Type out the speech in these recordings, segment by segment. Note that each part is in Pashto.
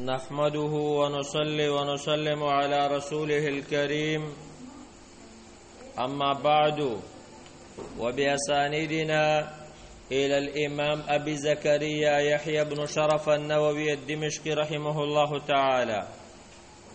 نحمده ونصلي ونسلم على رسوله الكريم أما بعد وبأسانيدنا إلى الإمام أبي زكريا يحيى بن شرف النووي الدمشقي رحمه الله تعالى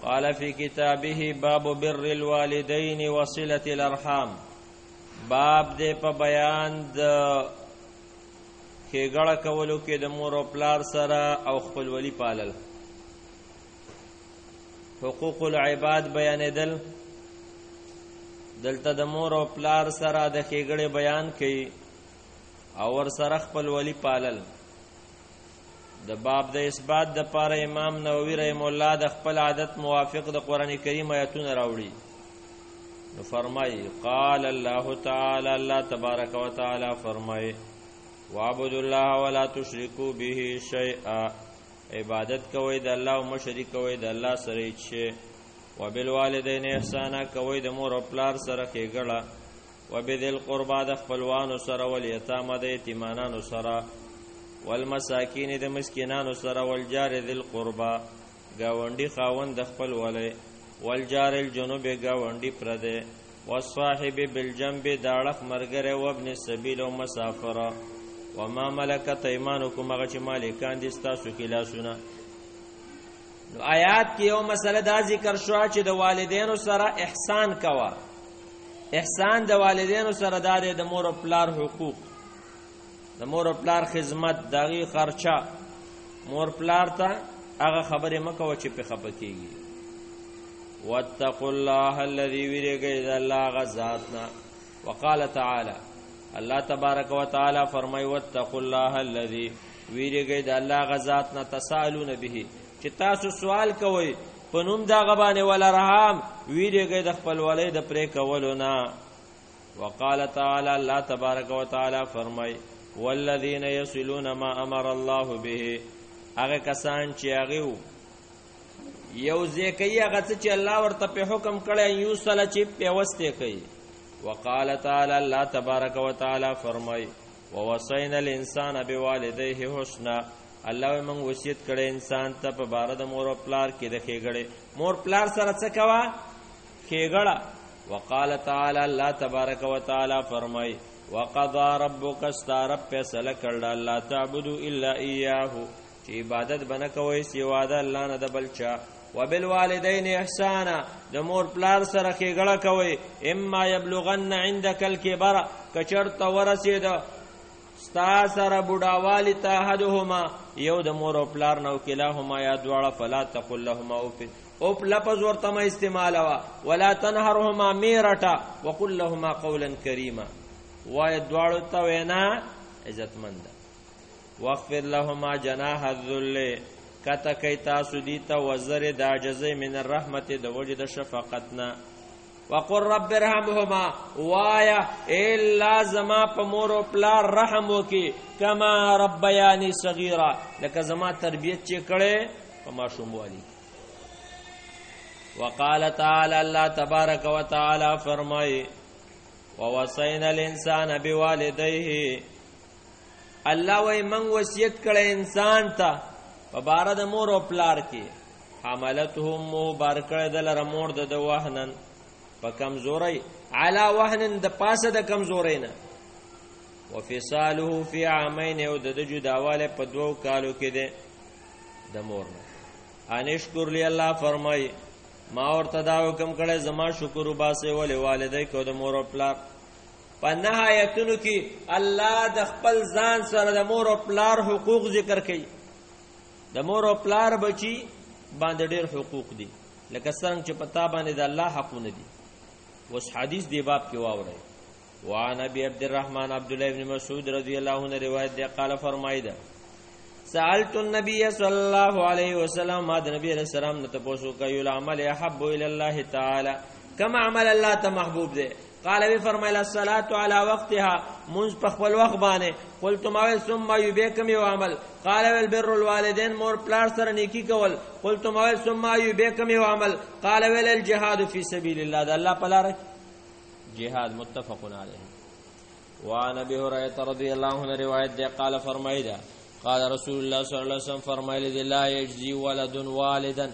قال في كتابه باب بر الوالدين وصلة الأرحام باب دې په بیان د ښېګړه کولو کې د مور او پلار سره او خپلولي پالل حقوق العباد بیانېدل دلته د مور او پلار سره د ښېګړې بیان کوي او ورسره خپلولي پالل د باب د اثبات دپاره امام نووي رحم الله د خپل عادت موافق د قرآن کریم آیتونه راوړي نو فرمایي قال الله تعالی الله تبارک و تعالی فرمایي وعبدوا الله ولا تشركوا به شيئا عبادت کوئ د الله او مه شریک کوئ د الله سره هیڅ شی وبالوالدین احسانا کوئ د مور او پلار سره ښېګړه وبذل قربا د خپلوانو سره والیتامه د یتیمانانو سره والمساکین د مسکینانو سره والجار ذل قربا ګاونډي خاوند د خپل ولی والجار الجنوب ګاونډي پرده والصاحب بالجنب داړخ مرګره وابن السبیل او مسافره وما ملکت ایمانکم هغه چې مالکان دي ستاسو کې لاسونه نو آیات کې یو مسله دا ذکر شوه چې د والدینو سره احسان کوه احسان د والدینو سره دا دی د مور او پلار حقوق د مور او پلار خدمت د هغې خرچه مور پلار ته هغه خبرې مه کوه چې پې خفه کېږي واتقوا الله الذي ویرېږئ د الله هغه ذات نه وقال تعالی الله تبارک و تعالی فرمای واتقوا الله الذي ویرېږئ د الله هغه ذات نه تسالون به چې تاسو سوال کوئ په نوم د هغه باندې والارحام ویرېږئ د خپلولۍ د پرې کولو نه وقال تعالی الله تبارک و تعالی فرمای والذین یصلون ما امر الله به هغه کسان چې هغه یو ځای کوي هغه څه چې الله ورته په حکم کړی یوصله چې پیوستې کوي وقال تعالی الله تبارک و تعالی فرمای ووصینا الانسان بوالديه حسنا الله موږ وصیت کړی انسان ته په باره د مور او پلار کې د ښېګړې مور پلار سره څه کوه ښېګړه وقال تعالی الله تبارک و تعالی فرمای وقضى ربك ستا رب فیصله کړل الله تعبدوا الا اياه چې عبادت بنه کوئ سوا د الله نه د بل چا وبالوالدین احسانا د مور پلار سره ښېګړه کوئ اما یبلغن عندك الکبر کچرته ورسېد ستا سره بوډاوالي ته احدهما یو د مور او پلار نه کلاهما یا دواړه فلا تقل لهما اف اوف لفظ ورته مه استعمالوه ولا تنهرهما میرټه وقل لهما قولا کریما وای دواړو ته وینا عزتمنده واخفض لهما جناح الذل کته کوي تاسو دي ته وزر د عجزۍ من الرحمت د وجه د شفقتنا وقل رب ارحمهما وایا الا زما په مور او پلار رحم وکي کما ربیانی صغیرا لکه زما تربیت چې کړې په ماشوموالي وقال تعالی الله تبارک و تعالی فرمای ووصینا الانسان بوالديه الله وای من وصیت کړی انسان ته په باره د مور او پلار کې حملته امه بار کړی د لره مور د وهنن په کمزورۍ علی وهنن د پاسه د کمزورۍ نه وفصاله فی عامین او د جداواله په 2 کالو کې دی د مور نه انشکر لی الله فرمای ما ورته دا حکم کړی زما شکر وباسئ ولې والدی کو د مور او پلار په نهایتونو کې الله د خپل ځان سره د مور او پلار حقوق ذکر کوي د مور او پلار بچي باندې ډېر حقوق دي لکه څنګه چې پتا باندې د الله حقونه دي اوس حدیث دی باب کې واورئ وعن ابي عبد الرحمن عبد الله بن مسعود رضی الله عنه روایت دی قال فرمایدا سألت النبي صلى الله عليه وسلم ما د نبی علیہ السلام نه تاسو کوي العمل احب الى الله تعالی کما عمل الله ته محبوب دی قال وی فرمایله الصلاه على وقتها منذ بخل وقت باندې قلت ما ثم يبكم یو عمل قال والبر الوالدين مور پلار سره نیکی کول قلت ما ثم يبكم یو عمل قال والجهاد في سبيل الله ده الله پلار جهاد متفق علیه وعن ابي هريره رضي الله عنه روایت ده قال فرمایدا قال رسول الله صلی الله علیه وسلم فرمایلی دی لا یجزی ولد والدا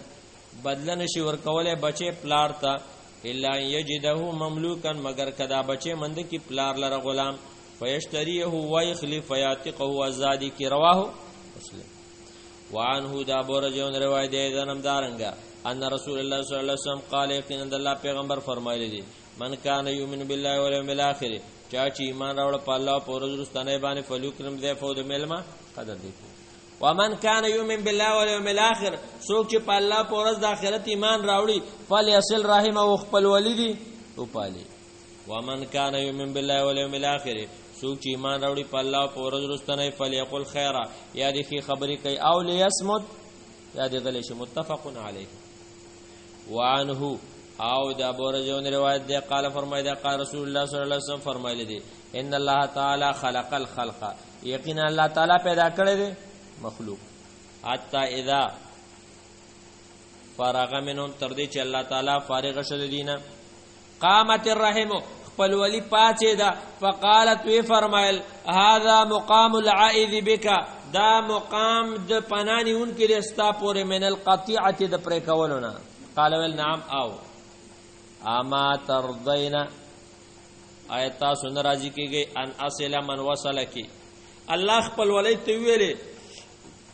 بدل نشي ورکوله بچي پلار ته الا یجده مملوکا مگر کدا بچي مند کی پلار لره غلام فیشتریه ويخلف فیاتقه ازادی کی رواه مسلم. وعنه دا بورجون روایت دی دنم دارنگا ان رسول الله صلی الله علیه وسلم قال یقینا الله پیغمبر فرمایلی دی من کان یؤمن بالله والیوم الاخر چا چې ایمان راوړ په الله او ورځ وروستنه باندې فلوکرم دی فود ملما قدر دی. ومن کان یؤمن بالله والیوم الاخر څوک چې په الله او ورځ د آخرت ایمان راوړي فلیصل رحم او خپل ولیدي او پالي. ومن کان یؤمن بالله والیوم الاخر څوک چې ایمان راوړي په الله او ورځ وروستنه فلیقل خیرا یا دې خبرې کوي او لیسمت یا دې غلی شي متفق علیه. وعنه او دا بورجون روایت دی قال فرمایدا قال رسول الله صلی الله علیه وسلم فرمایلی دی ان الله تعالی خلق الخلق یقینا الله تعالی پیدا کړی دی مخلوق حتی اذا فارغ منهم تر دې چې الله تعالی فارغ شول دینه قامت الرحم خپل ولی پاتې دا فقالت وی فرمایل هذا مقام العائذ بك دا مقام د پنانی اون کې رستا پورې من القطيعه د پرې کولونه قال ول نعم او اما ترضینا آیتا سن راضی کیږي ان اصل من وصل کی الله خپل ولی ته ویلې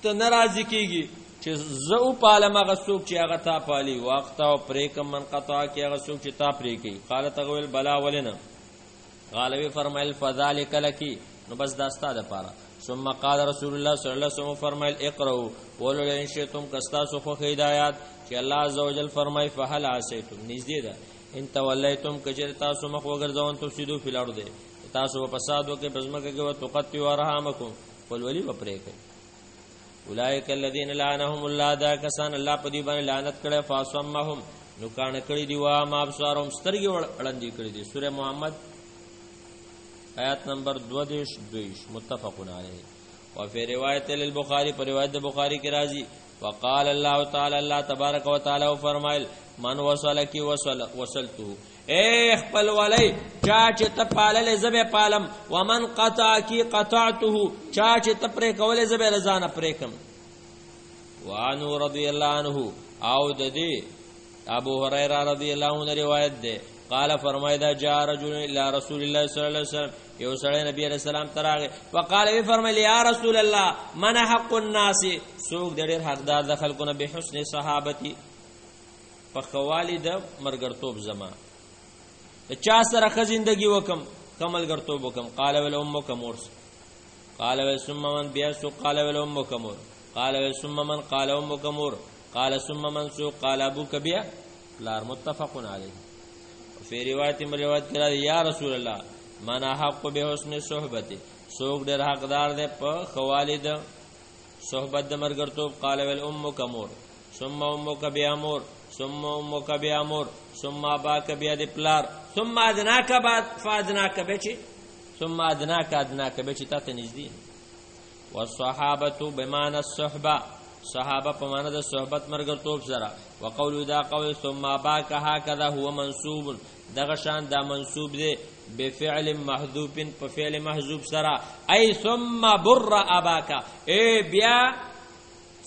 ته ناراضی کیږي چې زو پالم هغه څوک چې هغه تا پالي وخت او پرې کم من قطع کی هغه څوک چې تا پرې کی قالت غویل بلا ولنا قال وی فرمایل فذلک لکی نو بس داستا ده پاره. ثم قال رسول الله صلی الله علیه وسلم فرمایل اقرؤوا ولو ان شئتم کستا سو خو هدایت چې الله عزوجل فرمای فهل عسیتم نږدې ده ان تولیتم کجر تاسو مخ وګرځون تو سیدو فلار ده تاسو په فساد وکي بزمکه کې وتقطعوا ارحامکم ولولی وپرې کوي. اولئک الذین لعنهم الله دا کسان الله په دې باندې لعنت کړي فاصمهم نو کان کړي دی وا ما ابصارهم سترګي وړاندې کړي دي. سوره محمد آیات نمبر 22 متفقون علیه. وفي روایت للبخاری پر روایت بخاری کی راضی وقال الله تعالی الله تبارک و تعالی فرمایل من وصلکی وصلته اے خپل ولی چا چې ته پالل زبه پالم ومن قطع کی قطعته چا چې ته پرې کول زبه رضانه پرې کم. وانو رضی الله عنه او د دې ابو هريره رضی الله عنه روایت ده قال فرمایدا جاء رجل الى رسول الله صلی الله علیه وسلم یو سړی نبی علیہ السلام تراغه وقال وی فرمایلی یا رسول الله من حق الناس سوق ډېر حقدار د خلکو به حسن صحابتی په خوالي د مرګرتوب زما چا سره خزندگی وکم کملګرتوب وکم قال ول امک مور قال ول ثم من بیاسو قال ول امک مور قال ول ثم من قال امک مور قال ثم من سو قال ابوک بیا لار متفق علیه. فی روایت روایت کرا یا رسول الله من حق بحسن صحبت سوق ډېر حقدار ده په خوالي د صحبت د مرګرتوب قال ول امک مور ثم امک بیا مور ثم امک بیا مور ثم اباک بیا د پلار ثم ادناک بعد فادناک بچی ثم ادناک بچی ته نږدې. والصحابه بمعنى الصحبه صحابه په معنی د صحبت مرګرتوب سره. وقول دا قول ثم اباک هكذا هو منصوب دغه شان دا منصوب دی بفعل محذوف په فعل محذوف سره ای ثم بر اباک ای بیا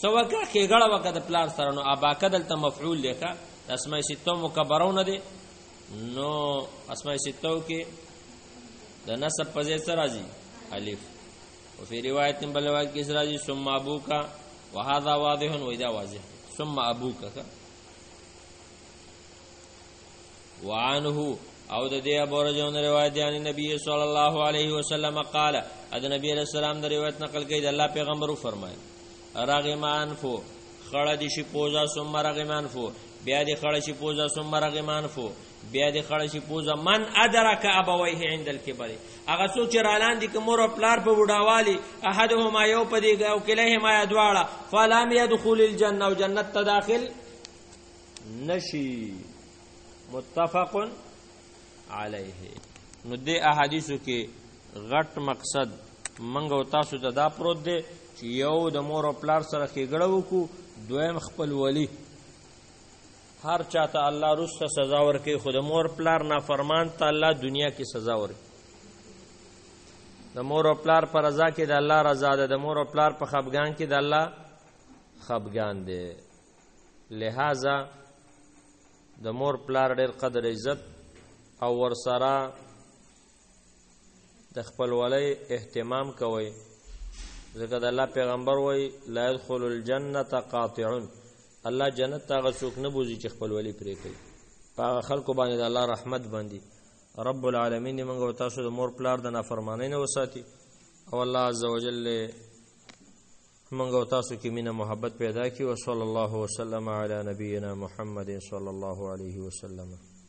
سوکه کېګړه وکړه پلار سره نو اباک دلته مفعول لیکه اسماء سته مکبرونه دي نو اسماء سته کې د نسب په ځای سره راځي الف. وفي روایت بل روایت کې راځي ثم ابوک وهذا واضح واذا واضح ثم ابوک. وعنه او د دې ابو رجون روایت دی ان نبی صلی الله علیه وسلم قال اذ نبی علیہ السلام د روایت نقل کړي د الله پیغمبر فرمایي رغمان فو خړه دي شي پوزا ثم رغمان فو بیا دي خړه شي پوزا ثم رغمان فو بیا دي خړه شي پوزا من ادرک ابويه عند الكبر هغه څوک چې رالان دي کومور پلار په وډاوالي احدهما یو پدې او کلیهما ادواړه فلم يدخل الجنه وجنت تداخل نشي متفق علیه. نو دې احادیثو کې غټ مقصد منغو تاسو ته دا پروت دی چې یو د مور او پلار سره ښېګړه وکړو دویم خپل ولی هر چاته الله رسته سزا ورکوي خو د مور پلار نافرمان ته الله دنیا کې سزا ورکوي. د مور او پلار پر رضا کې د الله رضا ده، د مور او پلار په خفګان کې د الله خفګان دی. لہذا د مور پلار ډېر قدر عزت او ورسره د خپلولۍ اهتمام کوئ، ځکه د الله پیغمبر وایي لا يدخل الجنة قاطعون، الله جنت ته هغه څوک نه بوځي چې خپلولي پرې کوي. په هغه خلکو باندې د الله رحمت باندې رب العالمین دې موږ او تاسو د مور پلار د نافرمانۍ نه وساتي، او الله عز وجل موږ او تاسو کې مینه محبت پیدا کړي. وصلی الله وسلم علی نبینا محمد صلی الله علیه وسلم.